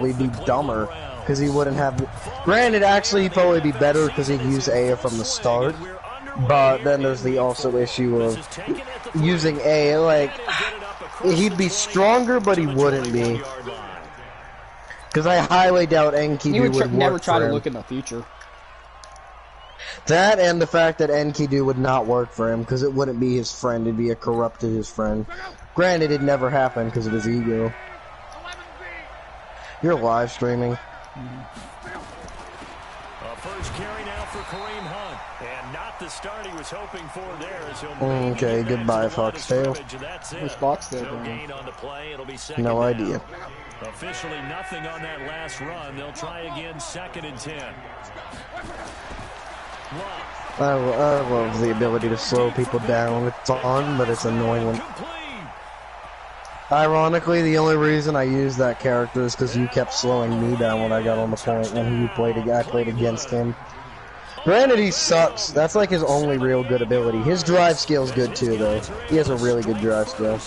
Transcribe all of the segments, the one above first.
be dumber because he wouldn't have. Granted, actually, he'd probably be better because he'd use A from the start. But then there's the also issue of using A. Like, he'd be stronger, but he wouldn't be. Because I highly doubt Enkidu would work never try for to him. look in the future. That and the fact that Enkidu would not work for him because it wouldn't be his friend, it'd be a corrupted his friend. Granted, it never happened because of his ego. You're live streaming. First carry now for Kareem Hunt, and not the start he was hoping for there. As he'll okay, goodbye, Foxtail. Who's Foxtail? No idea. Officially nothing on that last run. They'll try again, 2nd and 10. I love the ability to slow people down. It's fun, but it's annoying when... Ironically, the only reason I used that character is because you kept slowing me down when I got on the point when I played against him. Granted, he sucks. That's like his only real good ability. His drive skill's good too, though. He has a really good drive skill.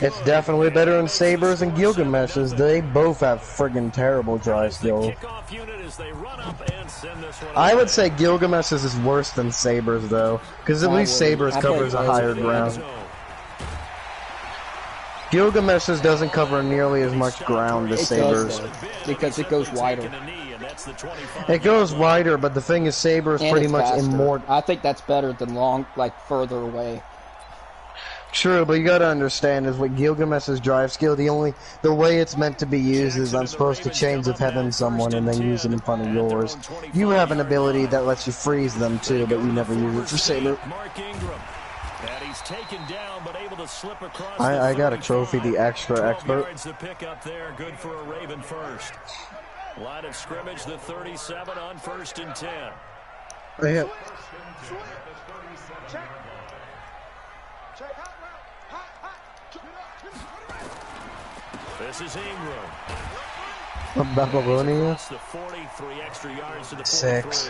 It's definitely better than Saber's and Gilgamesh's. They both have friggin' terrible drive skill. I would say Gilgamesh's is worse than Saber's, though, because at least Saber's covers a higher ground. Gilgamesh's doesn't cover nearly as much ground as Saber's. Because it goes wider. It goes wider, but the thing is, Saber's pretty much immortal. I think that's better than further away. True, but you gotta understand is with Gilgamesh's drive skill, the way it's meant to be used is I'm supposed to change of heaven someone and then use it in front of yours. You have an ability that lets you freeze them too, but you never use it for Saber. I got a trophy, the extra expert. Line of scrimmage, the 37 on 1st and 10. Yeah. This is Ingram. Babylonia. The 43 extra yards to the 6.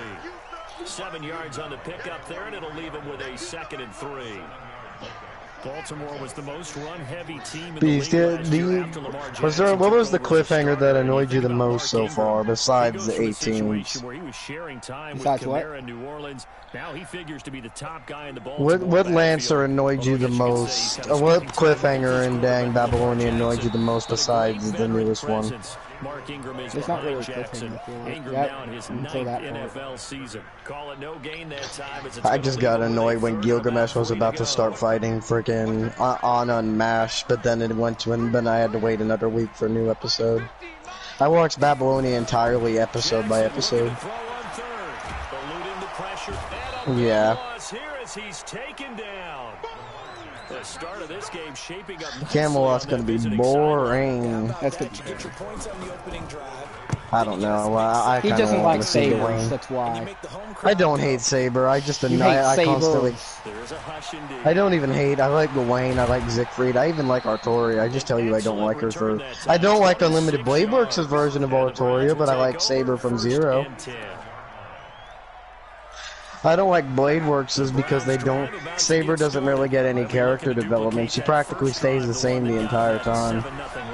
7 yards on the pickup there, and it'll leave him with a 2nd and 3. Baltimore was the most run-heavy team in the league. What was the cliffhanger that annoyed you the most so far, besides the 18? Besides what? What Lancer annoyed you the most? What cliffhanger in dang Babylonia annoyed you the most besides the newest one? Mark Ingram is it's not really Jackson. Ingram now in his 9th NFL season. Call it no gain that time. I just got annoyed when Gilgamesh was about to start fighting freaking on Unmash, but then it went to then I had to wait another week for a new episode. I watched Babylonia entirely episode by episode. Yeah. The start of this game shaping up. Camelot's gonna be boring. That's good. I don't know. He doesn't like Sabers, that's why. I don't hate Saber. I just I constantly. I don't even hate. I like Gawain. I like Siegfried. I even like Artoria. I just tell you I don't like her for. I don't like Unlimited Blade Works' version of Artoria, but I like Saber from Zero. I don't like Blade Works because they don't. Saber doesn't really get any character development. She practically stays the same the entire time.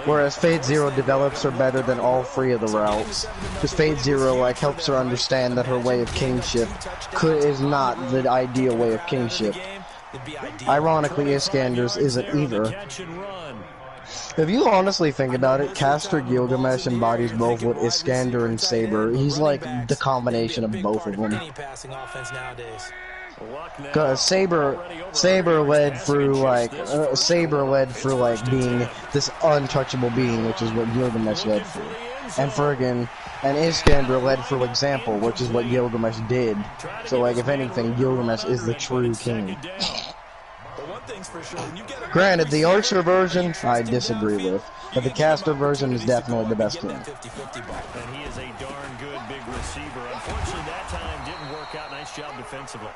Whereas Fate Zero develops her better than all 3 of the routes. Because Fate Zero helps her understand that her way of kingship is not the ideal way of kingship. Ironically, Iskander's isn't either. If you honestly think about it, Caster Gilgamesh embodies both what Iskander and Saber. He's like the combination of both of them. Cause Saber led through being this untouchable being, which is what Gilgamesh led through, and Iskander led through example, which is what Gilgamesh did. So if anything, Gilgamesh is the true king. Granted, the Archer version I disagree with, but the Caster version is definitely the best king. And he is a darn good big receiver. Unfortunately, that time didn't work out. Nice job defensively.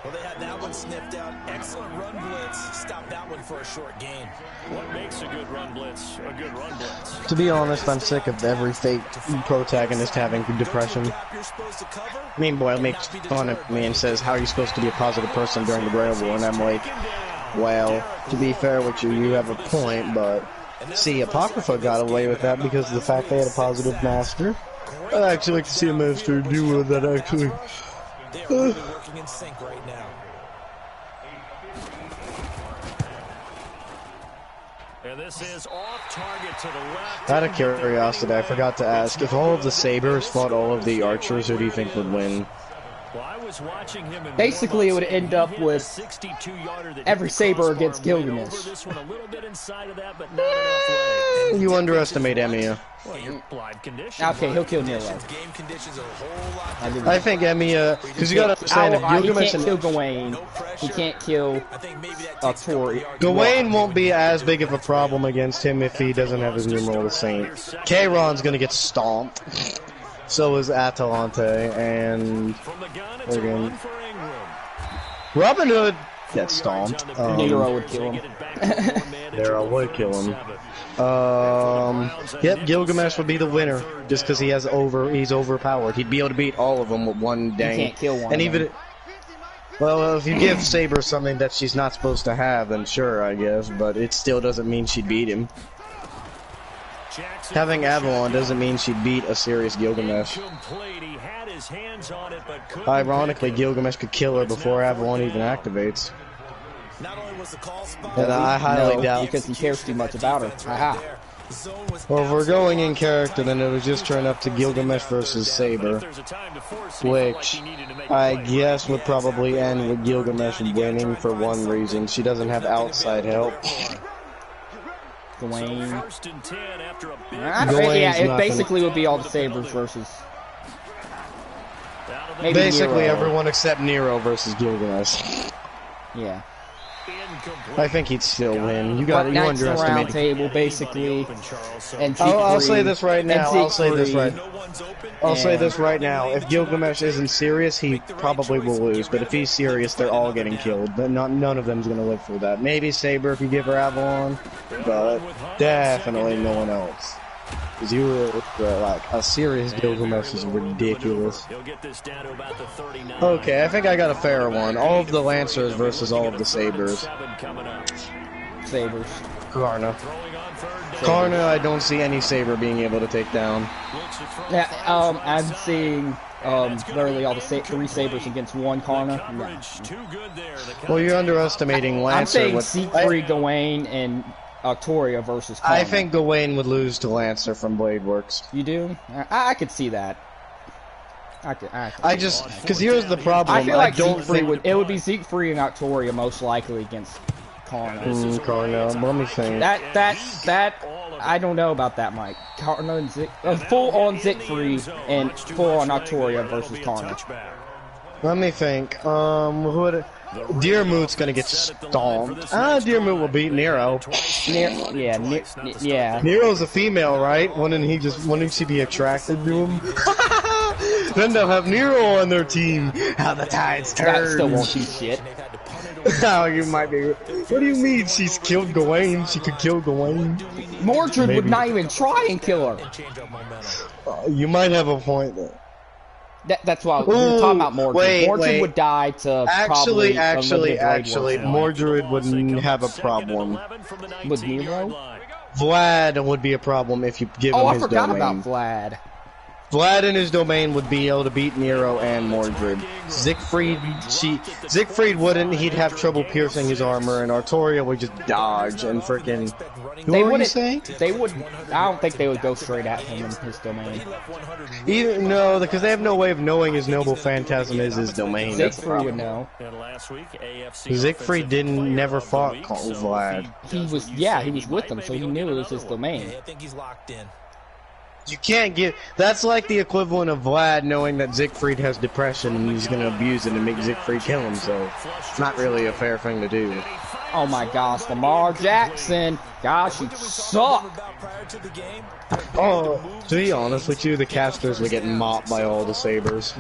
Well, they had that one sniffed out. Excellent run blitz. Stop that one for a short gain. What makes a good run blitz a good run blitz? To be honest, I'm sick of every fake protagonist having depression. Mean Boy makes fun of me and says, how are you supposed to be a positive person during the Grail War? And I'm like, Well, to be fair with you, you have a point, but see, Apocrypha got away with that because of the fact they had a positive master. I'd actually like to see a master do with that, actually. They're really working in sync right now. And this is off target to the left. Out of curiosity, I forgot to ask, if all of the Sabers fought all of the archers, who do you think would win? Well, I was watching him in basically, it would end up with every Saber against Gilgamesh. You underestimate Emiya. Okay, he'll kill Nero. I think Emiya, because you gotta understand, if Gilgamesh he can't kill Gawain, he can't kill Tori. Gawain won't be as big of a problem against him if he doesn't have his numeral the Saint. Kairon's gonna get stomped. So is Atalante, and again, Robin Hood gets stomped. Nero would kill him. Nero would kill him. Yep, Gilgamesh would be the winner, just because he's overpowered. He'd be able to beat all of them with one dang. He can't kill one. And even, well, if you give Saber something that she's not supposed to have, then sure, I guess. But it still doesn't mean she'd beat him. Having Avalon doesn't mean she'd beat a serious Gilgamesh. Ironically, Gilgamesh could kill her before Avalon even activates. And I highly doubt, because he cares too much about her. Aha. Well, if we're going in character, then it would just turn up to Gilgamesh versus Saber, which I guess would probably end with Gilgamesh winning for one reason: she doesn't have outside help. Gawain. Yeah, it basically would be all the Sabers versus. Maybe basically Nero. Everyone except Nero versus Gilgamesh. Yeah. I think he'd still win. You underestimate. Round table, basically. And I'll say this right now. I'll say this right now. If Gilgamesh isn't serious, he probably will lose. But if he's serious, they're all getting killed. But none of them's gonna live through that. Maybe Saber if you give her Avalon, but definitely no one else. Because you were like a serious Gilgamesh is ridiculous. Okay, I think I got a fair one. All of the Lancers versus all of the Sabers. Sabers. Karna. Karna, I don't see any Saber being able to take down. Yeah, I'm seeing literally all the three Sabers against one Karna. Yeah. Well, you're underestimating Lancer. I'm saying Siegfried, Gawain, and Toria versus Karna. I think Gawain would lose to Lancer from Blade Works. You do? I could see that. Because here's the problem. I feel like it would be Siegfried and Toria most likely against Karna. Karna, let me think. That I don't know about that, Mike. Karna and full on Siegfried and full on Toria versus Karna. Let me think. Deermoot's gonna get stomped. Deermoot will beat Nero. Yeah. Nero's a female, right? Wouldn't she be attracted to him? Then they'll have Nero on their team. How the tides turn. That still won't do shit. Oh, you might be. What do you mean? She's killed Gawain. She could kill Gawain. Mordred would not even try and kill her. You might have a point there. That's why we're talking about Mordred. Mordred would die to actually, Mordred wouldn't have a problem. With Nero? Vlad would be a problem if you give him his domain. I forgot about Vlad. Vlad in his domain would be able to beat Nero and Mordred. Siegfried wouldn't. He'd have trouble piercing his armor, and Artoria would just dodge and frickin'. What were you saying? They would. I don't think they would go straight at him in his domain. No, because they have no way of knowing his noble phantasm is his domain. Siegfried would know. Siegfried never fought Vlad. He was with them, so he knew it was his domain. I think he's locked in. You can't get. That's like the equivalent of Vlad knowing that Siegfried has depression and he's going to abuse it and make Siegfried kill him, so it's not really a fair thing to do. Oh my gosh, Lamar Jackson. Gosh, you suck. Oh, to be honest with you, the casters would get mopped by all the Sabers.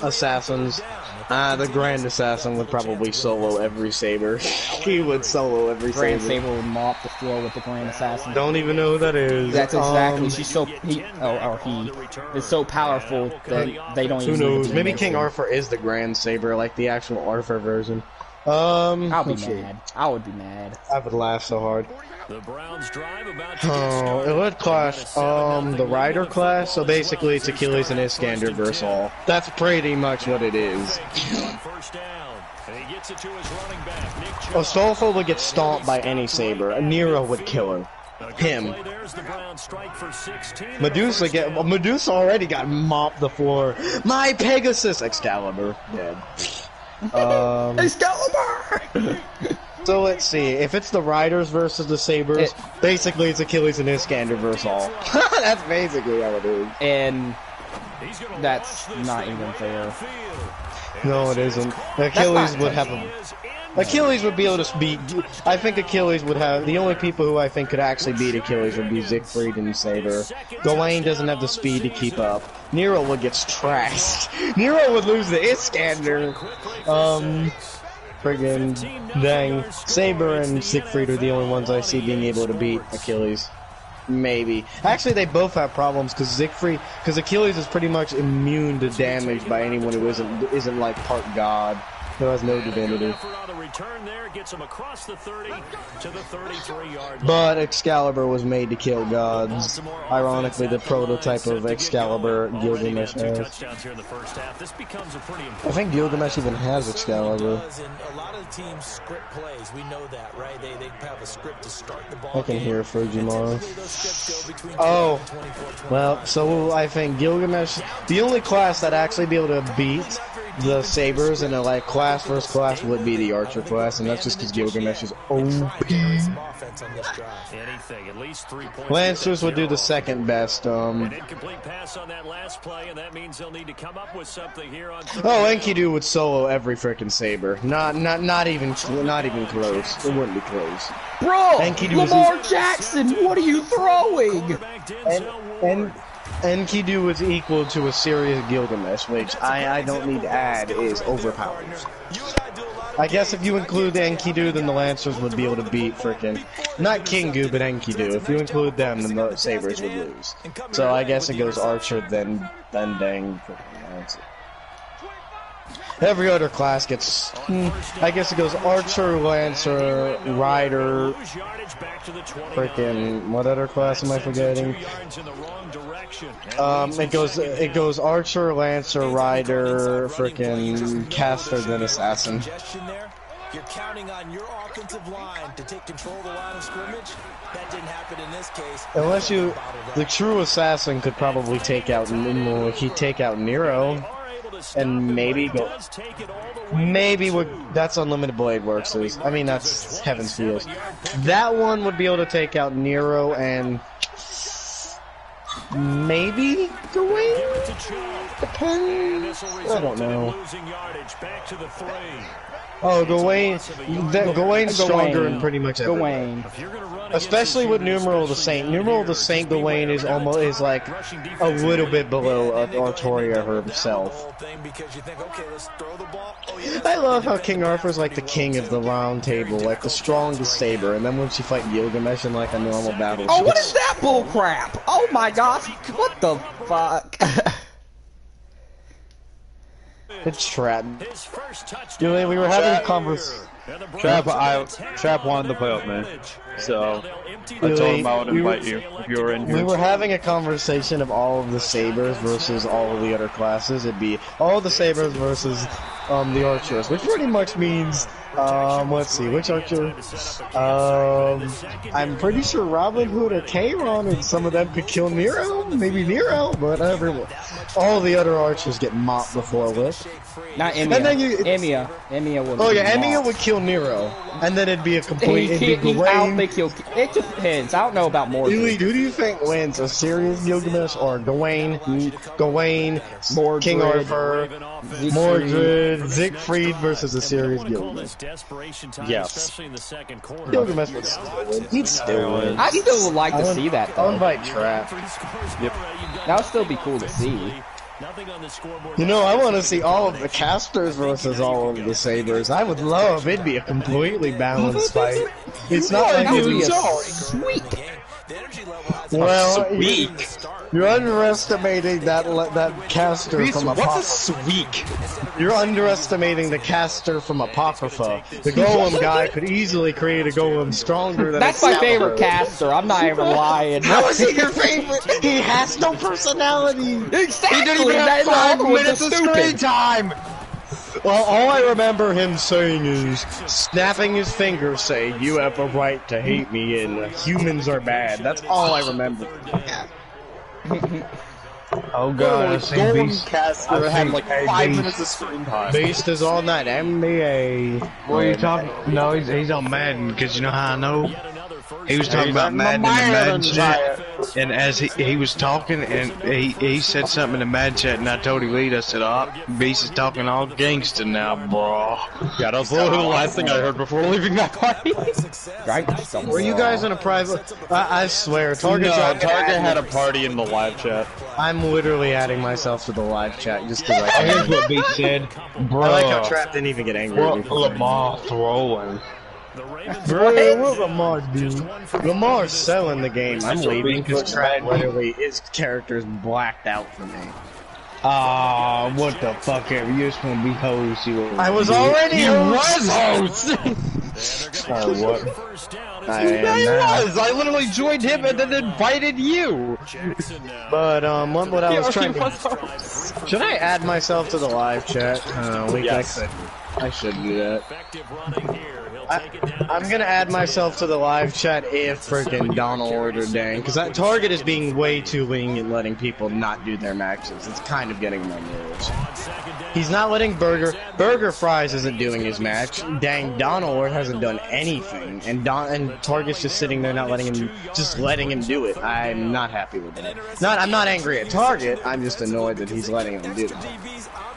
Assassins. The Grand Assassin would probably solo every Saber. He would solo every Grand Saber. Saber would mop the floor with the Grand Assassin. Don't even know who that is. That's exactly. He is so powerful that they don't even. Who knows? Maybe King Arthur is the Grand Saber, like the actual Arthur version. I'll be mad. I would be mad. I would laugh so hard. The Browns drive about to Oh, elite class, the rider class, so basically it's Achilles and Iskander versus all. That's pretty much what it is. first down. And he gets it to his running back, Nick Astolfo would get stomped by any saber. Nero would kill her. Him. There's the Browns strike for 16. Medusa already got mopped the floor. My Pegasus Excalibur. Dead. Excalibur! So let's see. If it's the Riders versus the Sabers, basically it's Achilles and Iskander versus all. That's basically how it is. And that's not even fair. No, it isn't. Achilles would have a... Achilles would be able to beat... I think Achilles would have... The only people who I think could actually beat Achilles would be Siegfried and Saber. Gawain doesn't have the speed to keep up. Nero would get trashed. Nero would lose to Iskander. Friggin' dang. Saber and Siegfried are the only ones I see being able to beat Achilles. Maybe. Actually, they both have problems because Achilles is pretty much immune to damage by anyone who isn't like part god, who has no divinity. But Excalibur was made to kill gods. Ironically, the prototype of Excalibur Gilgamesh has. I think Gilgamesh even has Excalibur. I can hear Fujimaro. Oh, well, so I think Gilgamesh, the only class that actually be able to beat the Sabers in a like class versus class would be the Archer class, and that's just because Gilgamesh is OP. Lancers would do the second best. Oh, Enkidu would solo every frickin' Saber. Not even close. It wouldn't be close. Bro, Enkidu Lamar Jackson, what are you throwing? And Enkidu is equal to a serious Gilgamesh, which I don't need to add is overpowered. I guess if you include Enkidu, then the Lancers would be able to beat frickin' not Kingu, but Enkidu. If you include them, then the Sabers would lose. So I guess it goes Archer, then dang frickin' Lancer. Every other class gets, I guess it goes Archer, Lancer, Rider, frickin' what other class am I forgetting? It goes Archer, Lancer, Rider, frickin' Caster, then Assassin. You're counting on your offensive line to take control of the line of scrimmage. That didn't happen in this case. Unless the true assassin could probably take out Nero. And maybe that's Unlimited Blade Works. I mean, that's Heaven's Fields. That one would be able to take out Nero and maybe Gawain? Depends. I don't know. Oh, Gawain's stronger in pretty much everything. Especially with Numeral the Saint. Numeral the Saint Gawain is like a little bit below Artoria herself. I love how King Arthur's like the king of the round table, like the strongest saber, and then once you fight Gilgamesh in like a normal battle. Oh, what is that bull crap? Oh my gosh, what the fuck? It's Trap. We were having a conversation. Trap wanted to play up, man. So I told him I would invite you if you were in here. We were having a conversation of all of the Sabers versus all of the other classes. It'd be all the Sabers versus the Archers, which pretty much means let's see, which Archer? I'm pretty sure Robin Hood or Kayron, and some of them could kill Nero, maybe Nero, but all the other Archers get mopped before with. Not Emiya. Emiya would. Oh yeah, Emiya would kill Nero, and then it'd be a complete. It depends. I don't know about more. Who do you think wins? A serious Gilgamesh or Gawain, Mordred, King Arthur, Mordred, Siegfried versus a serious Gilgamesh? Yes. Gilgamesh would still win. He'd still win. I still would like to see that though. I'll invite Trap. Yep. That would still be cool to see. You know, I want to see all of the casters versus all of the sabers. I would love. It'd be a completely balanced fight. It's not like that would be a sweet. Well, sweet. You're underestimating that caster Beast, from what's a Apocrypha. sweek? You're underestimating the caster from Apocrypha. The Golem guy could easily create a Golem stronger than That's my Excalibur. favorite caster. I'm not even lying. How is he your favorite? He has no personality. Exactly. He didn't even have That's 5 awkward, minutes of that's screen stupid. time. Well, all I remember him saying is, snapping his fingers, saying, "You have a right to hate me, and humans are bad." That's all I remember. Oh god, I think Golem Beast. caster had like 5 minutes of screen time. Beast is on that NBA. What are you talking? No, he's on Madden, because you know how I know? He was talking about Madden in the Madden chat, and as he was talking, and he said something in the Madden chat, and I told him lead. I said, "Oh, Beast is talking all gangster now, bro." Yeah, that was literally the last thing I heard before leaving that party. Were you guys in a private? I swear, Target. No, Target had a party in the live chat. I'm literally adding myself to the live chat just because I Oh, can. here's what Beast said, bro. I like how Trap didn't even get angry. Bro, Lamar throwing. Bro, what Lamar do? Lamar's selling the game. I'm leaving because Trap literally, his character's blacked out for me. Ah, what the fuck ever. You're just gonna be host. I was already host! Oh, what? I am now. I literally joined him and then invited you. But what I was trying to. Should I add myself to the live chat? Yes. I should do that. I'm gonna add myself to the live chat if freaking Donald ordered dang, because that Target is being way too lenient letting people not do their matches. It's kind of getting my nerves. He's not letting Burger Fries isn't doing his match. Dang, Donald hasn't done anything, and Target's just sitting there not letting him do it. I'm not happy with that. I'm not angry at Target. I'm just annoyed that he's letting him do it.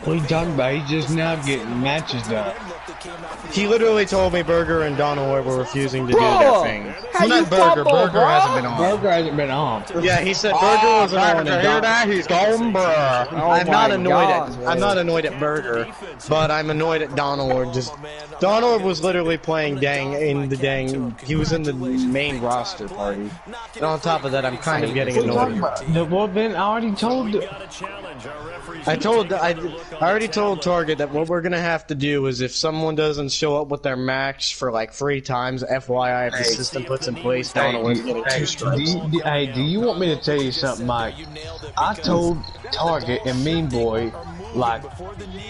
What are you talking about? He's just now getting matches done. He literally told me Burger and Donald were refusing to do their thing. how Well, you not Burger. fumble, Burger bro? hasn't been on. Burger hasn't been on. Yeah, he said Burger wasn't on. And Don- that? He's gone, bruh. I'm my not annoyed God, at I'm not annoyed at Burger, but I'm annoyed at Donald. Donald was literally playing he was in the main roster party. And on top of that, I'm kind of getting annoyed. Well, then I already told. I already told Target that what we're gonna have to do is if someone doesn't show up with their match for like 3 times, FYI, if the system puts in place, Donald is getting 2 strikes. Do you want me to tell you something, Mike? I told Target and Mean Boy like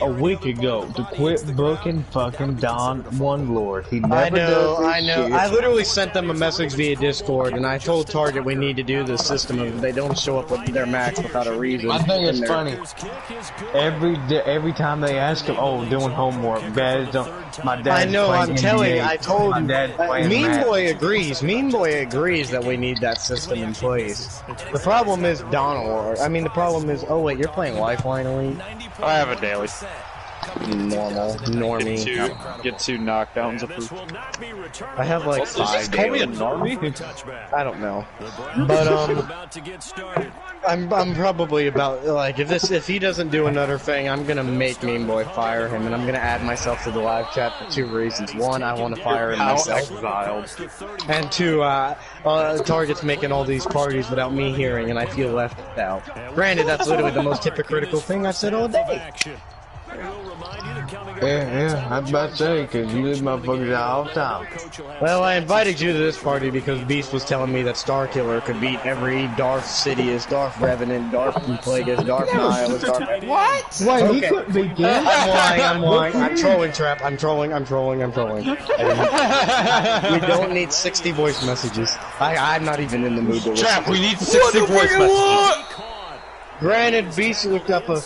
a week ago to quit booking fucking Don One Lord. He never I know. shit. I literally sent them a message via Discord, and I told Target we need to do the system of they don't show up with their match without a reason. I think it's funny. Every time they ask him, "Oh, doing homework, my dad." I know. I'm telling you. NBA. I told My dad's playing Mean Madden. Boy agrees. Mean Boy agrees that we need that system in place. The problem is Donald. I mean, the problem is. Oh wait, you're playing Lifeline Elite. I have a daily. Normie. Get two knockdowns approved. I have like Did you 5 just call me a dailies. normie? I don't know, but I'm probably about like if he doesn't do another thing, I'm gonna make Mean Boy fire him, and I'm gonna add myself to the live chat for 2 reasons. 1, I want to fire him myself, and 2, Target's making all these parties without me hearing, and I feel left out. Granted, that's literally the most hypocritical thing I've said all day. Yeah, I was about to say, because you leave motherfuckers out all the time. Well, I invited you to this party because Beast was telling me that Starkiller could beat every Darth Sidious, Darth Revenant, Darth Plagueis, Darth Nihilus, Darth... What? Wait, Okay. he couldn't be dead. I'm lying. I'm trolling, Trap. I'm trolling. We don't need 60 voice messages. I'm not even in the mood to listen. Trap, we need 60 voice messages. Granted, Beast looked up a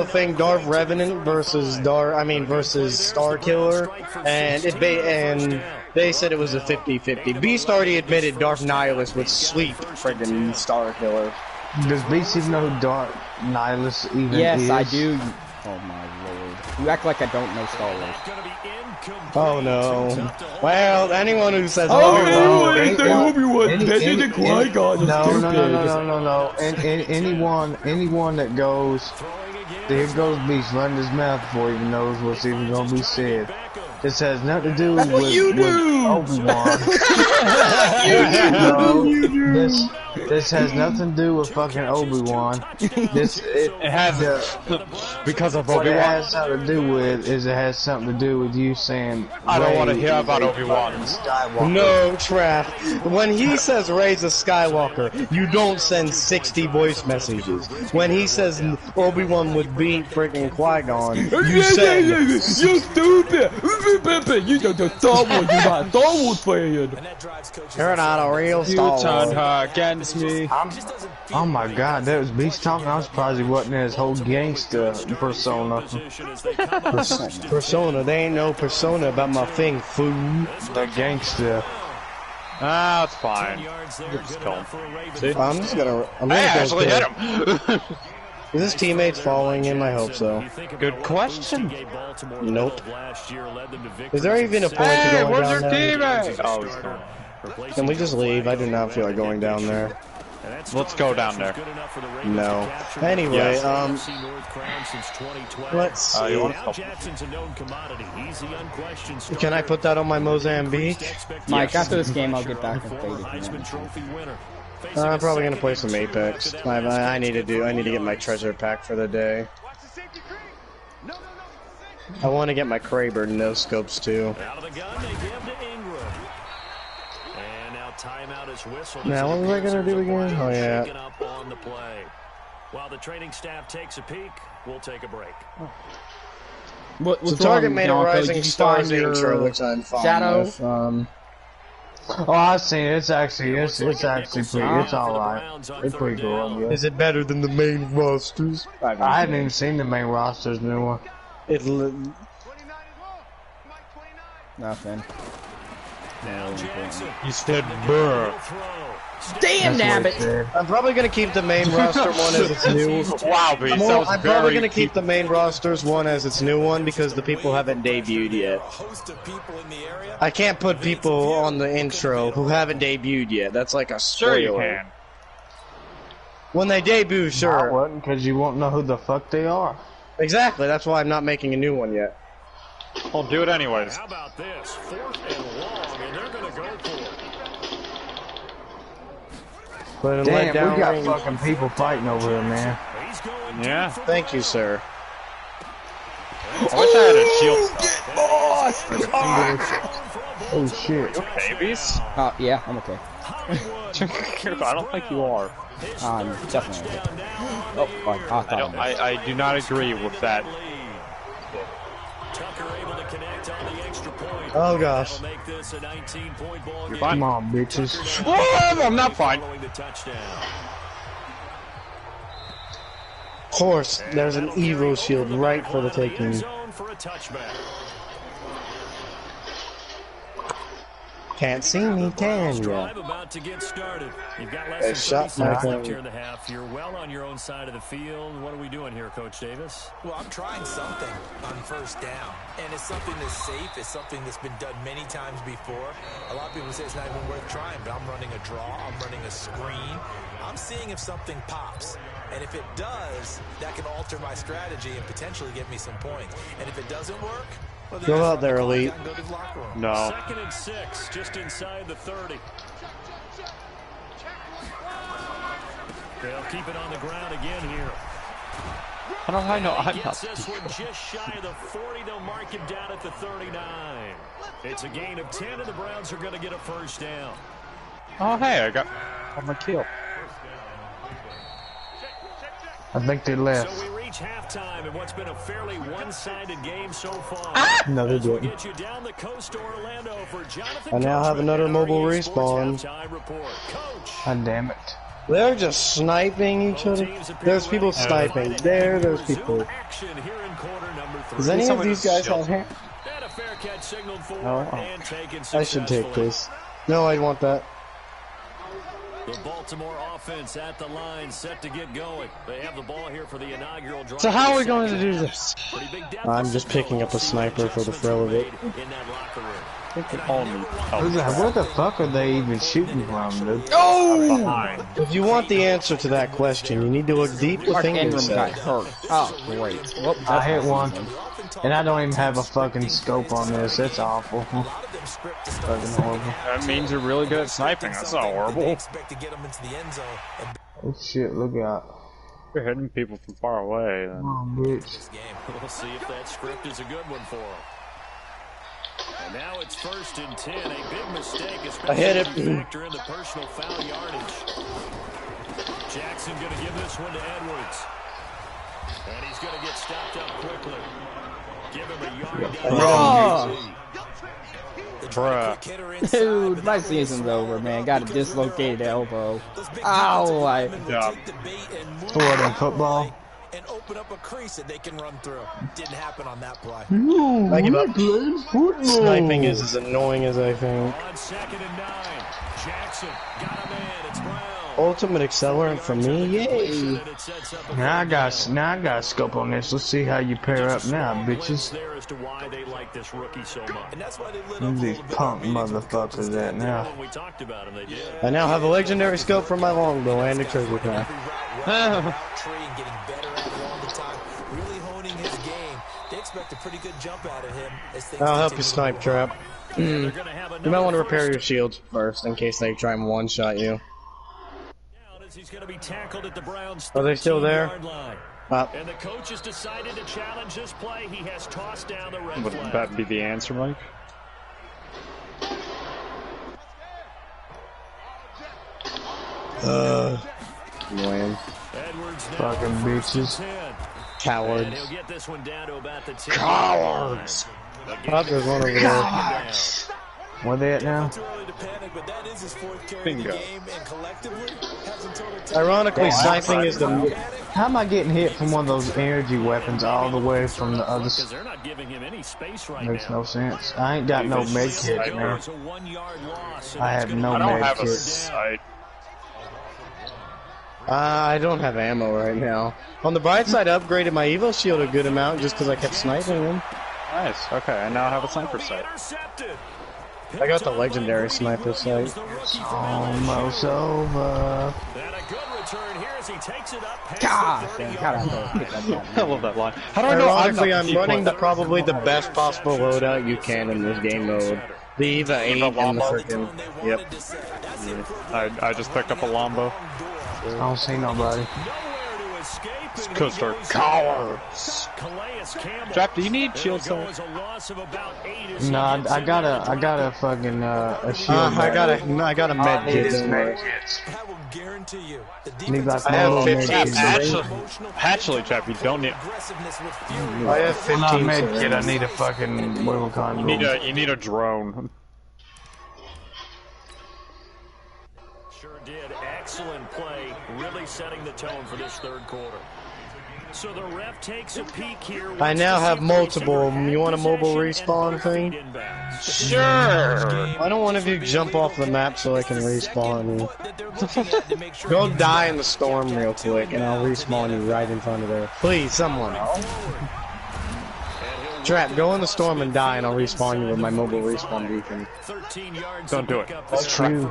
thing, Darth Revenant versus Starkiller, and they said it was a 50-50. Beast already admitted Darth Nihilus would sweep friggin' Starkiller. Does Beast even know who Dark Nihilus even is? Yes, I do. Oh my lord. You act like I don't know Star Wars. Oh no. Well, anyone who says No. Anyone that goes, there goes Beast running his mouth before he even knows what's even gonna be said. This has nothing to do That's what you with do! Obi-Wan. This has nothing to do with fucking Obi-Wan. It has because of what it Obi-Wan. has something to do with is it has something to do with you saying I don't want to Rey hear is about a Obi-Wan. fucking Skywalker. No, Trav. When he says Rey's a Skywalker, you don't send 60 voice messages. When he says Obi-Wan would beat freaking Qui-Gon, you send... You stupid! You know the Star Wars, you're not a Star Wars fan! You're not a real You Star turned Wars. her against me. Oh my god, that was Beast talking. I was surprised he wasn't in his whole gangster persona. Persona, they ain't no persona about my thing, fool. The gangster. Ah, it's fine. Just kill him. See? I'm gonna I actually go hit him. Is his teammates following him? I hope so. Good question. Nope. Is there even a point to Hey, going where's down your there? teammate? Oh, he's gone. Can we just leave? I do not feel like going down there. Let's go down there. No. Anyway, Yes. let's see. You want to Can I put that on my Mozambique? Mike, after this game, I'll get back and fade it. I'm probably gonna play some Apex. I need to get my treasure pack for the day. I want to get my Kraber no scopes too. Now what was I gonna do again? Oh yeah. While the training staff takes a peek, we'll take a break. What's So Target wrong, made a Yonko? Rising Did you Stars find your intro, which I'm fine Shadow? with. Oh, I've seen it. It's actually pretty. It's alright. It's pretty cool. Yeah. Is it better than the main rosters? I haven't even seen the main roster's new one. Nothing. You said brr. Damn, nabbit! I'm probably gonna keep the main roster one as its new. Wow, Beast, that was I'm very probably gonna keep the main rosters one as its new one because the people haven't debuted yet. I can't put people on the intro who haven't debuted yet. That's like a spoiler. Sure you can. When they debut, I sure. wouldn't, because you won't know who the fuck they are. Exactly. That's why I'm not making a new one yet. I'll do it anyways. How about this? 4th and long, and they're going to go for it. But in Damn, letdown we got range- fucking people fighting over here, man. He's going Yeah. Thank you, sir. I wish I had a shield stuff. Oh shit. Okay, Beast? Yeah, I'm okay. I don't think you are. I'm definitely okay. Oh, I do not agree with that. Tucker able to connect on the extra point. Oh gosh. That'll make this a 19-point ball game. Come on, bitches. Oh, I'm not fine. Following the touchdown. Of course, there's an Evo shield right for the taking. Zone for a touchback. Can't see me, can ya? Drive about to get started. You've got less Hey, than shot 30 my seconds left thing. here in the half. You're well on your own side of the field. What are we doing here, Coach Davis? Well, I'm trying something on first down. And it's something that's safe. It's something that's been done many times before. A lot of people say it's not even worth trying, but I'm running a draw. I'm running a screen. I'm seeing if something pops. And if it does, that can alter my strategy and potentially get me some points. And if it doesn't work, well, then Go just out run there, the clock Elite. out and go to the locker room. No. 2nd and 6, just inside the 30. They'll keep it on the ground again here. How do I know I'm Gets not? this one just shy of the 40. They'll mark him down at the 39. It's a gain of 10, and the Browns are going to get a first down. Oh, hey, I got my kill. I think they left. So we reach halftime in what's been a fairly one-sided game so far. No, they As we didn't. get you down the coast to Orlando for Jonathan I now have Coachman another and mobile our EA Sports respawn. halftime report. Coach. God damn it. They're just sniping each other. There's people sniping. There's people. Action here in quarter number 3. Does any of these guys have hair? And a fair catch signaled for and taken I should take successfully. this. No, I want that. The Baltimore offense at the line, set to get going. They have the ball here for the inaugural drive. So how are we going to do this? Pretty big depth I'm of just field. picking up a See sniper for the thrill of it. in that locker room. I think they all need Who's that? Where the fuck are they even shooting from, dude? behind. If you want the answer to that question, you need to look deep Mark within Ingram got yourself. hurt. Oh, great. Well, I hit one. And I don't even have a fucking scope on this. That's awful. Fucking horrible. That means you're really good at sniping. That's not horrible. Oh shit, look out. You're hitting people from far away. Then. Come on, bitch. We'll see if that script is a good one for him. And now it's 1st and 10. A big mistake, I hit it. Factor in the personal foul yardage. Jackson going to give this one to Edwards. And he's going to get stopped up quickly. Give him a yard down. Bruh. Dude, my season's over, man. Got a dislocated elbow. Ow! Yeah. What in football? And open up a crease that they can run through. Didn't happen on that play. I give up. Sniping is as annoying as I think. On 2nd and 9. Jackson got a man. It's Brown. Ultimate accelerant for me, yay! Now I got a scope on this. Let's see how you pair up now, bitches. There as to why they like this rookie so much. And that's why they lit Who's up these punk motherfuckers at now? When we talked about him, they did. I now have a legendary scope for my longbow and a trigger pack. Tree and getting better at it all the time. Really honing his game. They expect a pretty good jump out of him. I'll help you snipe, Trap. You might want to repair your shields first in case they try and one-shot you. He's going to be tackled at the Browns' Are they still there? 13-yard line. And the coach has decided to challenge this play. He has tossed down the red Would flag. that be the answer, Mike? Annoying. Edwards now Fucking on 1st bitches. and 10. Cowards. And he'll get this one down to about the 10. Cowards! Oh, there's one over there. Where they at now? Too early to panic, but that is his 4th carry Bingo. of the game, and collectively hasn't totaled 10. Ironically, sniping is the... How am I getting hit from one of those energy weapons all the way from the other Because side? they're not giving him any space right Makes now. no sense. I ain't got no med kit, man. It's a 1-yard loss. and I that's have gonna no I don't med have a kit. sight. I don't have ammo right now. On the bright side, I upgraded my Evo shield a good amount just because I kept sniping them. Nice. Okay, I now have a sniper sight. Intercepted. I got the legendary sniper sight. Almost over. And a good return here as he takes it up past God, the 30 God, I love that line. How do I know Ironically, I'm I'm running the probably the best possible loadout you can in this game mode. The EVA 8 and the freaking... Yep. I just picked up a Lombo. I don't see nobody. It's because they're cowards. Trap, do you need shield cell? No, I got a fucking a shield. I got a med kit. I will guarantee you, the Need like I have one 15 med kit. Actually, Trap, you don't need. aggressiveness with fury. I have Well, not 15 med kit. I syringes. need a fucking what do we call it? You need a drone. Sure did. Excellent play. Really setting the tone for this 3rd quarter. So the ref takes a peek here. I now have multiple. You want a mobile respawn thing? Sure. Why don't one of you jump off the map so I can respawn you? Go die in the storm real quick and I'll respawn you right in front of there. Please, someone. Trap, go in the storm and die and I'll respawn you with my mobile respawn beacon. Don't do it. That's true.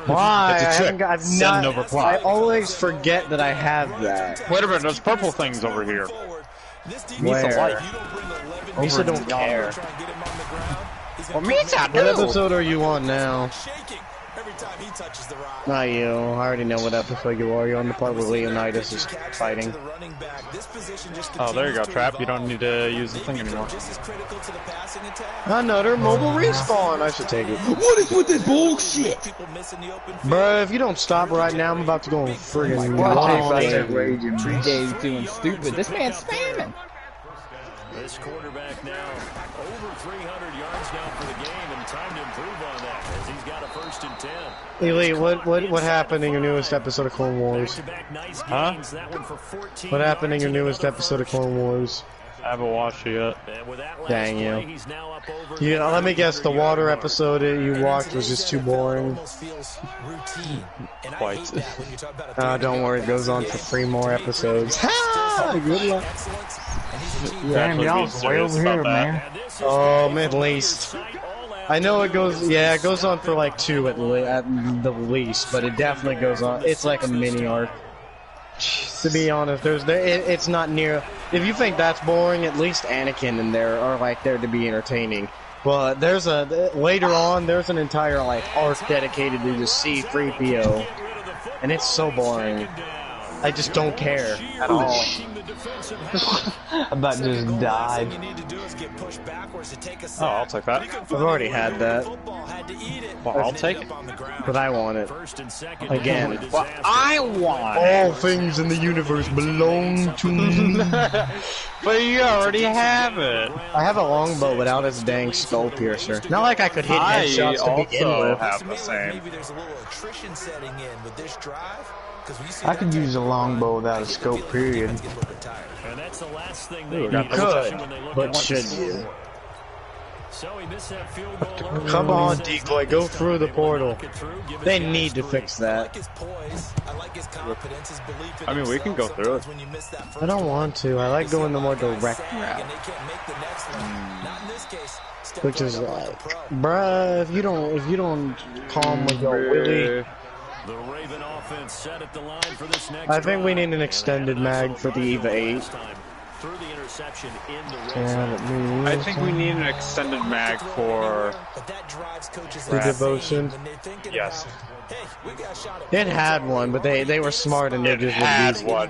Why? That's a trick. I've Send not, no reply. I always forget that I have that. Wait a minute, there's purple things over here. Where? Misa Over don't care. Well, Misa What episode are you on now? Every time he touches the rock. Not you. I already know what episode you are. You're on the part where Leonidas is fighting. Oh, there you go, Trap. You don't need to use the thing anymore. Another mobile respawn. I should take it. What is with this bullshit? Bruh, if you don't stop right now, I'm about to go and friggin' Wow. 3 days doing stupid. This man's spamming. This quarterback now over 300 yards now for the game, and time to improve on that as he's got a 1st and 10. Elite, what happened in your newest episode of Clone Wars? Back-to-back nice Huh? gains. That one for 14 What happened in your yards. newest episode of Clone Wars? I haven't watched it yet. And with that last Dang you. play, he's now up over Yeah, let me guess, the water episode that you watched was just too boring. Quite. Don't worry, it goes on for 3 more episodes. Ha! Good luck. Damn, y'all way over here, man. At least. I know it goes, yeah, it goes on for like 2 at the least, but it definitely goes on. It's like a mini arc. To be honest, it's not near. If you think that's boring, at least Anakin and there are like there to be entertaining. But later on, there's an entire like arc dedicated to just C-3PO, and it's so boring. I just don't care at all. I about just died. Oh, I'll take that. I've already had that. Well, I'll take it. But I want it. Again. Well, I want all things in the universe belong to me. But you already have it. I have a longbow without its dang skull piercer. Not like I could hit headshots to begin with. I have the same. I could use a longbow without a scope, period. And that's the last thing You could, but should you? So he missed that field goal. Come on, Decoy, go through the portal. They need to fix that. I mean, we can go through it. I don't want to. I like going the more direct route. Which is like, bruh, if you don't calm with your willy. The Raven offense set at the line for this next I think we need an extended mag for the EVA 8. Through the interception in the I think we need an extended mag for the devotion. Yes. It had one, but they were smart and they just had one.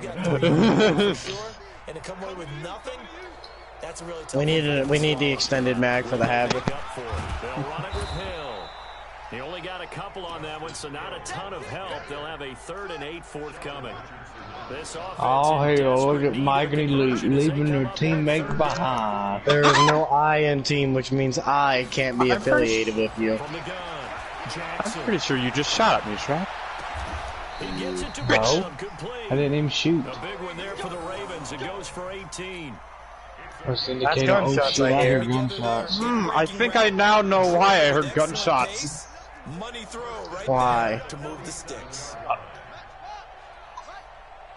We need the extended mag for the Havoc. He only got a couple on that one, so not a ton of help. They'll have a 3rd and 8 forthcoming. Oh, hell, look at Mike and Elite leaving their teammates behind. There is no I in team, which means I can't be affiliated with you. I'm pretty sure you just shot at me, Trap. No, I didn't even shoot. A big one there for the Ravens. It goes for 18. That's gunshots, I hear gunshots. I think I now know why I heard gunshots. Why?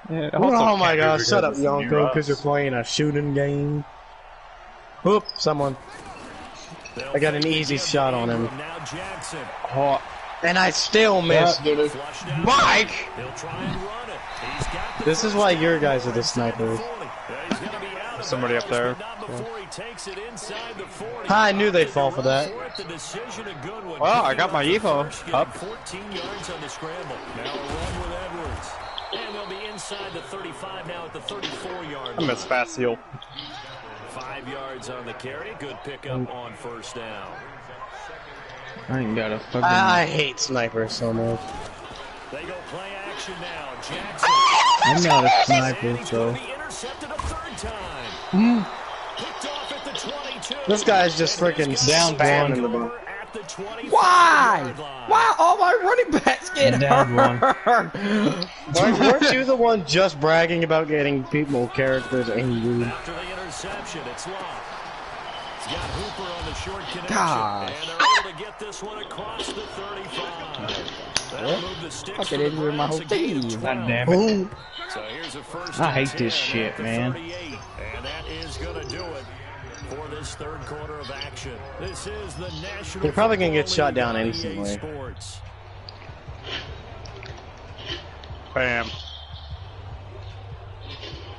Yeah, oh my gosh, shut up, Yonko, because you're playing a shooting game. Whoop, someone. I got an easy shot on him. Oh, and I still missed. Mike! This is why your guys are the snipers. Somebody up there. I knew they'd fall for that. Well, I got my Evo up. 14 yards on the scramble. Now a run with Edwards. And they'll be inside the 35 now at the 34-yard line. I missed fast seal. 5 yards on the carry. Good pickup on first down. I ain't got a fucking... I hate snipers so much. They go play action now. Jackson. I'm not a sniper, so... Intercepted a 3rd time. Picked off at the 22. This guy's just freaking down spamming the ball. Why? Why all my running backs get hurt? Weren't you the one just bragging about getting characters angry? After the interception, it's locked. He's got Hooper on the short connection. Gosh. And they're able to get this one across the 35. That'll move the sticks Fucking injured my whole team. God damn it. So here's a first I hate and this 10 shit, at the man. 38. And that is going to do it for this 3rd quarter of action. This is the National They're probably going to get Football shot down League instantly. Sports. Bam.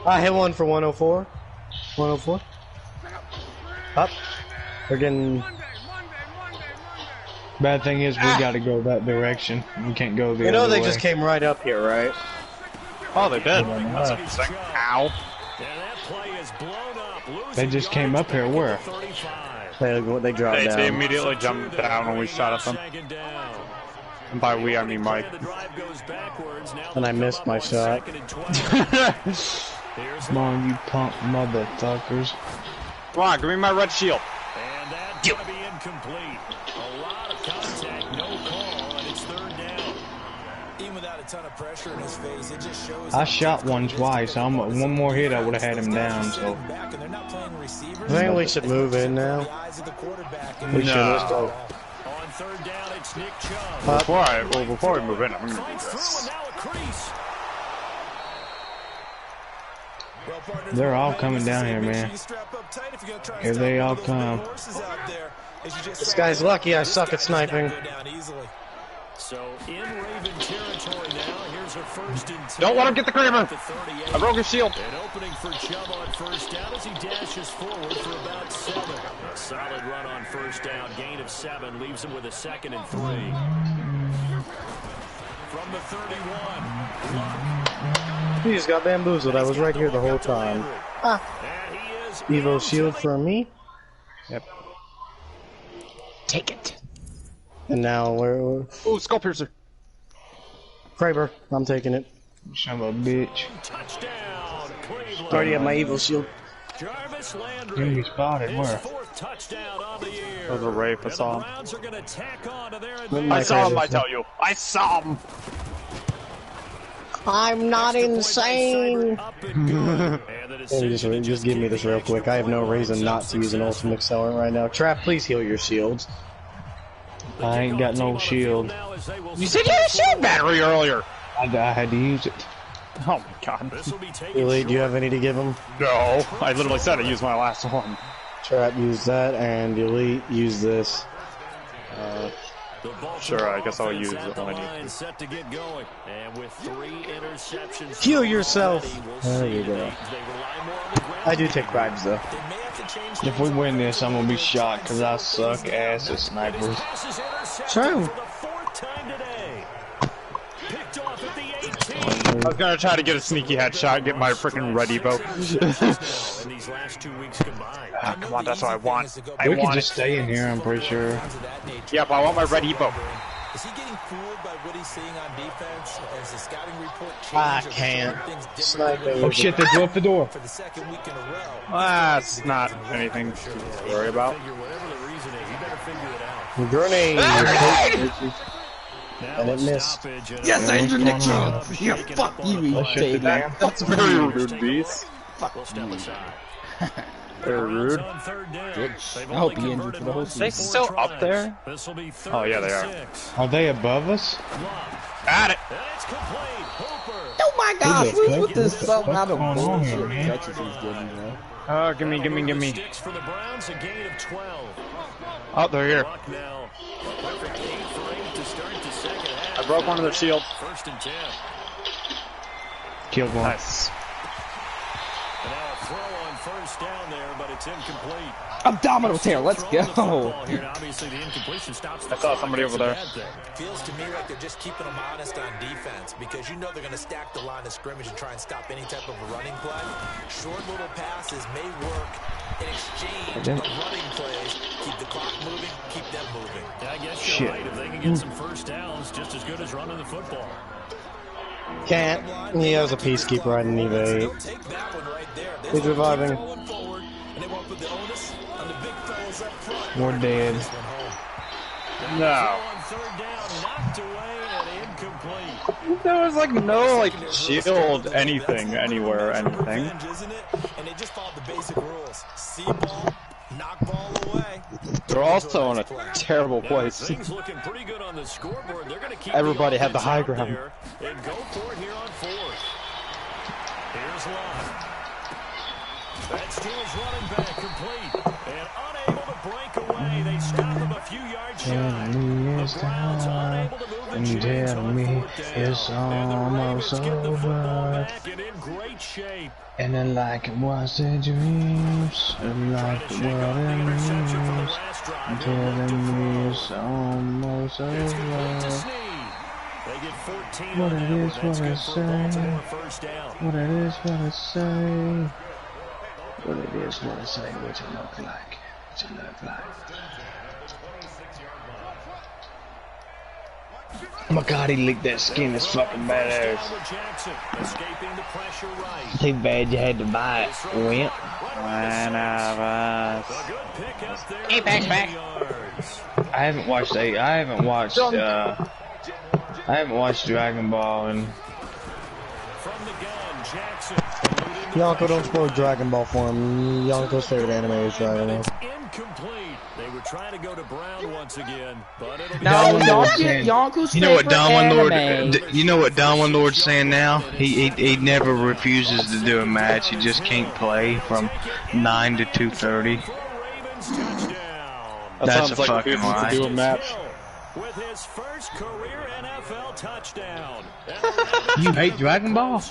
I hit one for 104. 104. Up. We're getting... Bad thing is, we gotta go that direction. We can't go the You know other they way. just came right up here, right? Oh, they did. That's a good Ow. shot. And that play is blown up. Losing They just came yards up here, back at where? the 35. They dropped They down. immediately jumped down when we shot at them. Second down. And by we, I mean Mike. The drive goes backwards. Now And I they'll missed come my up on shot. 2nd and 12. Here's Come on, you punk motherfuckers. Come on, give me my red shield. And that's going to be incomplete. A lot of contact, no call, and it's 3rd down. Even without a ton of pressure in his face, it just shows. I shot one twice. One more hit, I would have had him down. So I think we should move in now. We should. Let's go. On 3rd down, it's Nick Chubb. Before we move in, I'm gonna do Finds through this. and now a crease. they're all coming down here, man. Here they all come. This guy's lucky I suck at sniping. So in Raven territory now. Here's a 1st and 10. Don't let him get the Kramer. I broke his shield. An opening for Chubb on 1st down as he dashes forward for about 7. A solid run on 1st down. Gain of 7 leaves him with a 2nd and 3. From the 31. Luck. He just got bamboozled. I was right here the whole time. Ah. Evo shield for me. Yep. Take it. And now where? Oh, Skull Piercer. Kraber, I'm taking it. Son of a bitch. Touchdown, Cleveland. Already have my evil shield. Jarvis Landry. Didn't be spotted. His Where? 4th touchdown on the year. That was a rape. I saw him. Browns are going to tack on to their I saw him, I advantage. tell you. I saw him. I'm not insane. Up and good. And the decision Just give me this real quick. I have no reason not to use an ultimate accelerant right now. Trap, please heal your shields. I ain't got no shield. You said you had a shield battery earlier. I had to use it. Oh my god. Elite, do you have any to give him? No, I literally said I used my last one. Trap, use that, and Elite, use this. Sure, I guess I'll use it when I need set to get going. And with 3 interceptions. Heal yourself. There you go. I do take bribes though. If we win this, I'm gonna be shocked because I suck ass at snipers. True. I was gonna try to get a sneaky headshot, get my freaking red Evo. Ah, come on, that's what I want. We can just stay in here, I'm pretty sure. Yep, I want my red Evo. Is he getting fooled by what he's seeing on defense? As the scouting report I changes, can't. things Sniper. different Oh shit, they blew up the door. for the 2nd week in a row. That's not anything to worry about. Grenade. And it missed. Yes, Andrew Nixon. Yeah, fuck you, baby. That's very rude, beast. We'll step aside. Very rude. I hope he injured for the whole Are they season. still up there? Oh, yeah, they are. Are they above us? Got it. Oh my gosh, Who the who's fuck- with this what the some fuck out of going on here, bullshit man? catches he's getting, though? Oh, gimme. Sticks for the Browns, a gain of 12. Oh, they're here. Luck now. Perfect 8 for 8 to start the 2nd half. I broke one of their shield. 1st and 10. Killed one. Nice. And now a throw on 1st down there, but it's incomplete. Abdominal tear, let's go. Here, and obviously the incompletion stops the I saw somebody over there. Feels to me like they're just keeping them honest on defense because you know they're going to stack the line of scrimmage and try and stop any type of a running play. Short little passes may work in exchange of running plays. Keep the clock moving, keep them moving. Yeah, I guess you're right. If they can get some 1st downs, just as good as running the football. Can't. He has a peacekeeper I didn't evade. Take that one right there. He's reviving. We're dead. No. On 3rd down, knocked away and incomplete. There was like no like shield anything anywhere anything. Isn't it? And they just followed the basic rules. See ball, knock ball away. They're also in a terrible place. Things looking pretty good on the scoreboard. They're going to keep Everybody had the offense high out ground. there and go for it here on 4th. Here's Love. That steals running back complete and unable to break away. They stop him a few yards shy. The Browns unable to move the chains on 4th down. it's And the almost Ravens get the football over. back and in great shape. And then like it was their dreams, and like Trying to it shake off the interception from the was last drive. until They'll look to then throw. it's almost It's complete to over. Snead. They get 14 What on it that one. is, That's what good I for say. Baltimore 1st down. What it is, what I say. What it is, what I say, what you look like, what you look like. Oh my god, he licked that skin, it's fucking badass. Jackson escaping the pressure right. Too bad you had to buy it, wimp. One of us. A good pick up there. Hey, back. Yards. I haven't watched Dragon Ball and From the gun, Jackson. Yonko, don't spoil Dragon Ball for him. Yonko's favorite anime is Dragon Ball. It's incomplete. They were trying to go to Brown once again, but it'll be No, Darwin don't Lord's get saying- Yonko's you know what favorite Darwin Lord, anime. you know what Darwin Lord's saying now? He never refuses to do a match. He just can't play from 9 to 2:30. Ravens touchdown. That That's sounds a like fucking reason lie. to do a match. With his first career ball, touchdown. You hate Dragon Ball?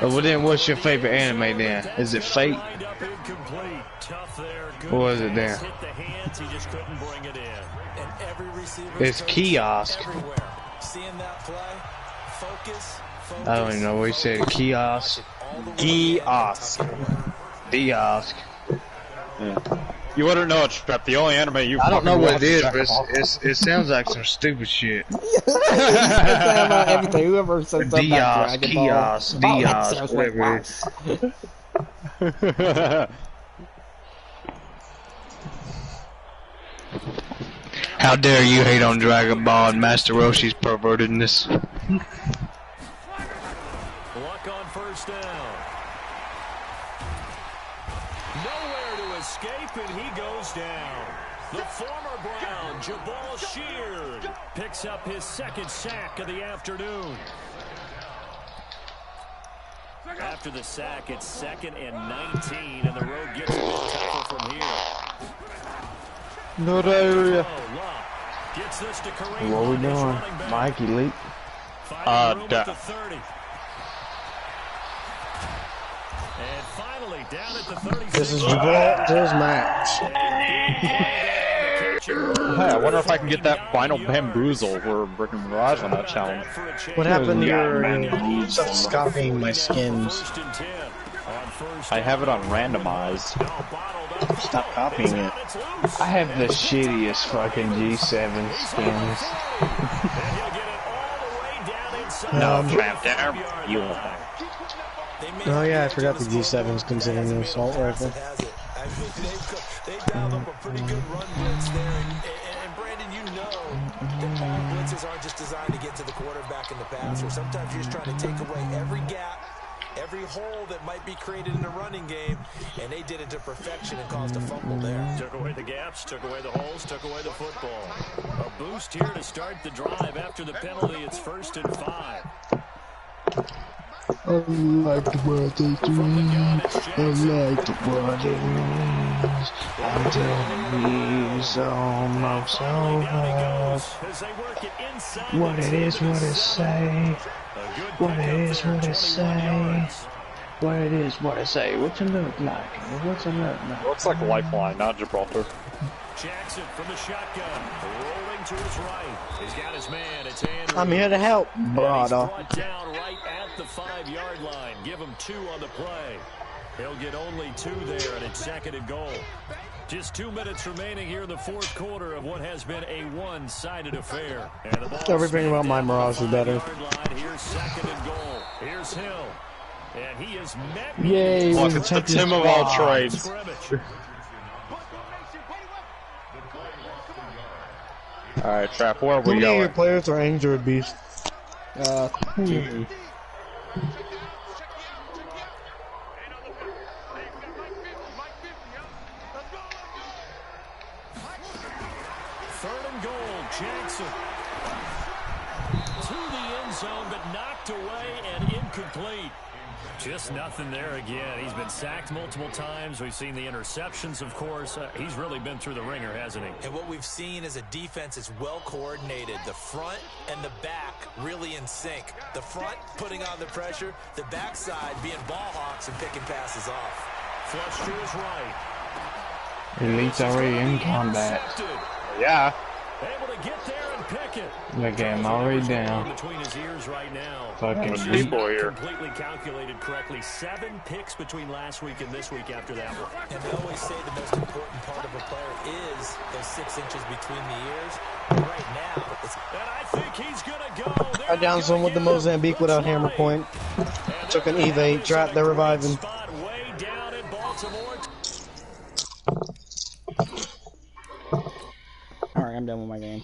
Well then, what's your favorite anime then? Is it Fate? Or is it then? It's Kiosk. I don't even know what he said. Kiosk. Kiosk. Kiosk. Yeah. You wouldn't know it's Trap. The only anime you I don't know what it is, but but it sounds like some stupid shit. about everything. Whoever says something about Dragon Ball. Kiosk, Dios, whatever it is. How dare you hate on Dragon Ball and Master Roshi's pervertedness? Luck on first down. Nowhere to escape, and he goes down. The former Brown, Jabal Sheard, picks up his second sack of the afternoon. After the sack, it's 2nd and 19, and the road gets a little tougher from here. Good area. Gets this to Kareem. What we doing? Mikey leap. And finally down at the 30. This is Gibraltar's match. Hey, I wonder if I can get that final bamboozle for Brick and Mirage on that challenge. What happened to your stuff copying my skins? I have it on randomized. Stop copying it. I have the shittiest fucking G7 skins. No, Trap there. You want that. Oh yeah, I forgot the G7's considered an assault rifle. They dialed up a pretty good run blitz there, and Brandon, you know that all blitzes aren't just designed to get to the quarterback in the passer. Sometimes you're just trying to take away every gap, every hole that might be created in the running game, and they did it to perfection and caused a fumble there. Took away the gaps, took away the holes, took away the football. A boost here to start the drive after the penalty. It's 1st and 5. I like the world they do. I like the world it means. Until it's almost over. What it is, what it say. What it is, what it say. What it is, what it say. What's it look like? What's it look like? Looks like a lifeline, not Gibraltar. Jackson from the shotgun, rolling to his right. He's got his man. It's Andrews. I'm here to help, brother. He's brought down right at the 5-yard line. Give him 2 on the play. He'll get only 2 there, and it's 2nd and goal. Just 2 minutes remaining here in the 4th quarter of what has been a one-sided affair. And the ball Everything about my Mirage is better. Here's 2nd and goal. Here's Hill. And he is met. Yay, Look, it's the Tim of all trades. Alright, Trap, where are How we many of your going? players are Android Beast? 2. Third and goal, Jackson. To the end zone, but knocked away and incomplete. Just nothing there again. He's been sacked multiple times. We've seen the interceptions, of course. He's really been through the ringer, hasn't he? And what we've seen is a defense is well coordinated. The front and the back really in sync. The front putting on the pressure, the backside being ball hawks and picking passes off. Flush to his right. Elite's already in combat. Yeah. Able to get there and pick it. Look at him already down. Between his ears right now. Fucking He's people not here. Completely calculated correctly. 7 picks between last week and this week after that one. And they always say the most important part of a player is those 6 inches between the ears. But right now, it's... And I think he's going to go. I downed someone with the Mozambique without hammer point. Took an evade, trap, they're reviving. Spot way down in Baltimore. Alright, I'm done with my game.